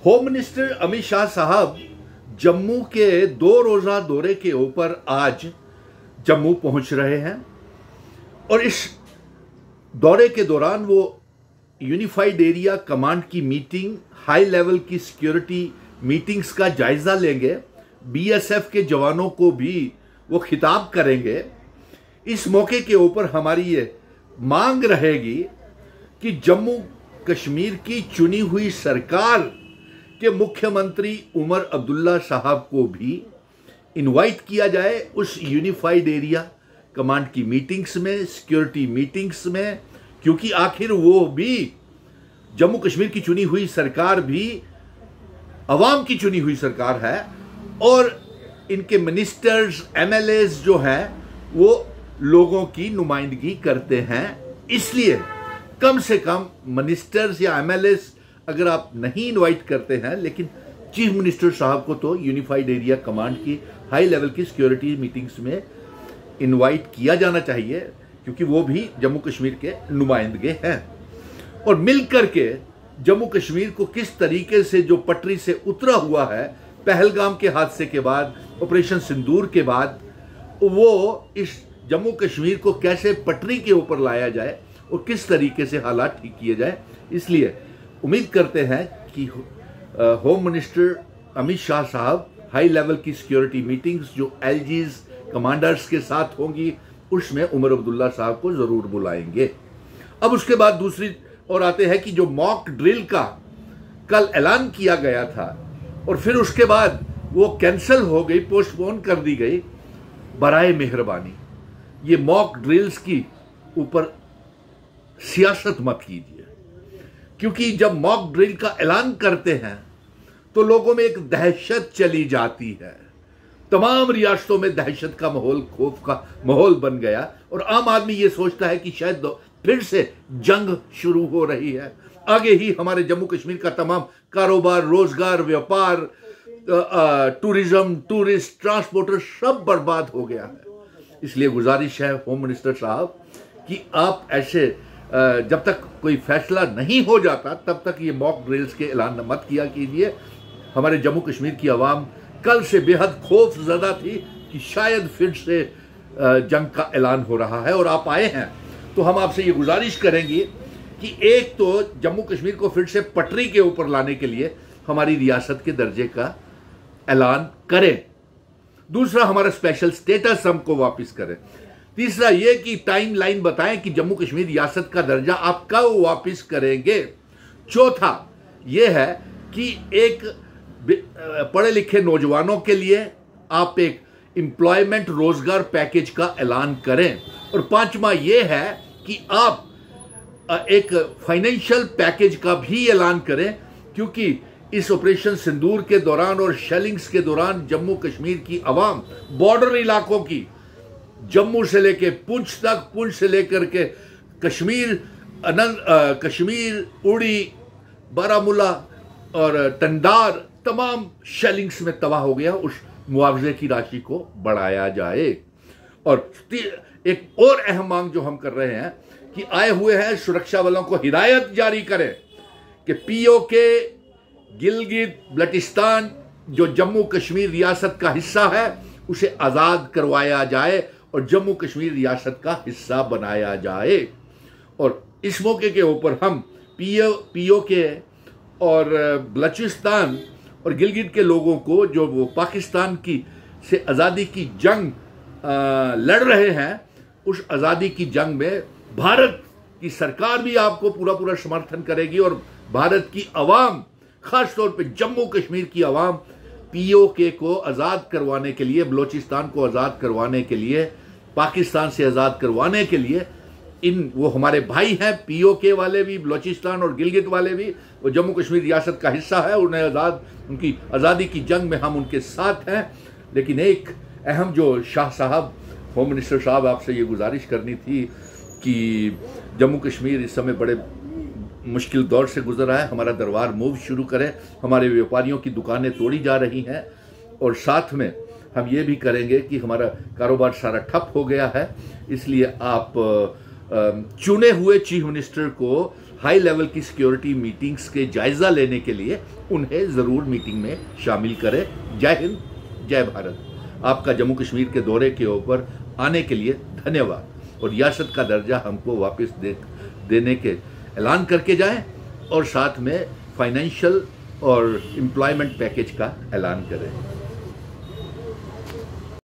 Home minister Amit Shah साहब जम्मू के 2 रोज़ा दौरे के ऊपर आज जम्मू पहुंच रहे हैं और इस दौरे के दौरान वो यूनिफाइड एरिया कमांड की मीटिंग, हाई लेवल की सिक्योरिटी मीटिंग्स का जायजा लेंगे। बीएसएफ के जवानों को भी वो खिताब करेंगे। इस मौके के ऊपर हमारी ये मांग रहेगी कि जम्मू कश्मीर की चुनी हुई सरकार के मुख्यमंत्री उमर अब्दुल्ला साहब को भी इनवाइट किया जाए उस यूनिफाइड एरिया कमांड की मीटिंग्स में, सिक्योरिटी मीटिंग्स में, क्योंकि आखिर वो भी जम्मू कश्मीर की चुनी हुई सरकार भी अवाम की चुनी हुई सरकार है और इनके मिनिस्टर्स, एमएलएस जो हैं वो लोगों की नुमाइंदगी करते हैं। इसलिए कम से कम मिनिस्टर्स या एमएलएस अगर आप नहीं इनवाइट करते हैं, लेकिन चीफ मिनिस्टर साहब को तो यूनिफाइड एरिया कमांड की हाई लेवल की सिक्योरिटी मीटिंग्स में इनवाइट किया जाना चाहिए, क्योंकि वो भी जम्मू कश्मीर के नुमाइंदगे हैं। और मिलकर के जम्मू कश्मीर को किस तरीके से जो पटरी से उतरा हुआ है पहलगाम के हादसे के बाद, ऑपरेशन सिंदूर के बाद, वो इस जम्मू कश्मीर को कैसे पटरी के ऊपर लाया जाए और किस तरीके से हालात ठीक किए जाए। इसलिए उम्मीद करते हैं कि होम मिनिस्टर अमित शाह साहब हाई लेवल की सिक्योरिटी मीटिंग्स जो एलजीज कमांडर्स के साथ होंगी उसमें उमर अब्दुल्ला साहब को जरूर बुलाएंगे। अब उसके बाद दूसरी ओर आते हैं कि जो मॉक ड्रिल का कल ऐलान किया गया था और फिर उसके बाद वो कैंसिल हो गई, पोस्टपोन कर दी गई। बराए मेहरबानी ये मॉक ड्रिल्स की ऊपर सियासत मत कीजिए, क्योंकि जब मॉक ड्रिल का ऐलान करते हैं तो लोगों में एक दहशत चली जाती है। तमाम रियासतों में दहशत का माहौल, खौफ का माहौल बन गया और आम आदमी ये सोचता है कि शायद फिर से जंग शुरू हो रही है। आगे ही हमारे जम्मू कश्मीर का तमाम कारोबार, रोजगार, व्यापार, टूरिज्म, टूरिस्ट, ट्रांसपोर्टर सब बर्बाद हो गया है। इसलिए गुजारिश है होम मिनिस्टर साहब कि आप ऐसे जब तक कोई फैसला नहीं हो जाता तब तक ये मॉक ड्रिल्स के ऐलान मत किया कीजिए। हमारे जम्मू कश्मीर की आवाम कल से बेहद खौफ ज़दा थी कि शायद फिर से जंग का ऐलान हो रहा है और आप आए हैं तो हम आपसे ये गुजारिश करेंगे कि एक तो जम्मू कश्मीर को फिर से पटरी के ऊपर लाने के लिए हमारी रियासत के दर्जे का ऐलान करें। दूसरा, हमारा स्पेशल स्टेटस हमको वापस करें। तीसरा ये कि टाइम लाइन बताएं कि जम्मू कश्मीर रियासत का दर्जा आप कब वापस करेंगे। चौथा ये है कि एक पढ़े लिखे नौजवानों के लिए आप एक एम्प्लॉयमेंट रोजगार पैकेज का ऐलान करें। और पांचवा ये है कि आप एक फाइनेंशियल पैकेज का भी ऐलान करें, क्योंकि इस ऑपरेशन सिंदूर के दौरान और शेलिंग्स के दौरान जम्मू कश्मीर की आवाम, बॉर्डर इलाकों की, जम्मू से लेकर पुंछ तक, पुंछ से लेकर के कश्मीर, उड़ी, बारामूला और टंडार, तमाम शेलिंग्स में तबाह हो गया। उस मुआवजे की राशि को बढ़ाया जाए। और एक और अहम मांग जो हम कर रहे हैं कि आए हुए हैं सुरक्षा बलों को हिदायत जारी करें कि पीओके, गिलगित बल्टिस्तान जो जम्मू कश्मीर रियासत का हिस्सा है उसे आज़ाद करवाया जाए और जम्मू कश्मीर रियासत का हिस्सा बनाया जाए। और इस मौके के ऊपर हम पीओके और बलूचिस्तान और गिलगित के लोगों को, जो वो पाकिस्तान की से आज़ादी की जंग लड़ रहे हैं, उस आज़ादी की जंग में भारत की सरकार भी आपको पूरा समर्थन करेगी और भारत की आवाम, खास तौर पे जम्मू कश्मीर की आवाम पीओके को आज़ाद करवाने के लिए, बलूचिस्तान को आज़ाद करवाने के लिए, पाकिस्तान से आज़ाद करवाने के लिए, वो हमारे भाई हैं, पीओके वाले भी, बलूचिस्तान और गिलगित वाले भी, वो जम्मू कश्मीर रियासत का हिस्सा है। उन्हें उनकी आज़ादी की जंग में हम उनके साथ हैं। लेकिन एक अहम जो शाह साहब, होम मिनिस्टर साहब, आपसे ये गुजारिश करनी थी कि जम्मू कश्मीर इस समय बड़े मुश्किल दौर से गुजर रहा है। हमारा दरबार मूव शुरू करें। हमारे व्यापारियों की दुकानें तोड़ी जा रही हैं और साथ में हम ये भी करेंगे कि हमारा कारोबार सारा ठप हो गया है। इसलिए आप चुने हुए चीफ मिनिस्टर को हाई लेवल की सिक्योरिटी मीटिंग्स के जायज़ा लेने के लिए उन्हें ज़रूर मीटिंग में शामिल करें। जय हिंद, जय भारत। आपका जम्मू कश्मीर के दौरे के ऊपर आने के लिए धन्यवाद और रियासत का दर्जा हमको वापस देने के ऐलान करके जाएं और साथ में फाइनेंशियल और एम्प्लॉयमेंट पैकेज का ऐलान करें।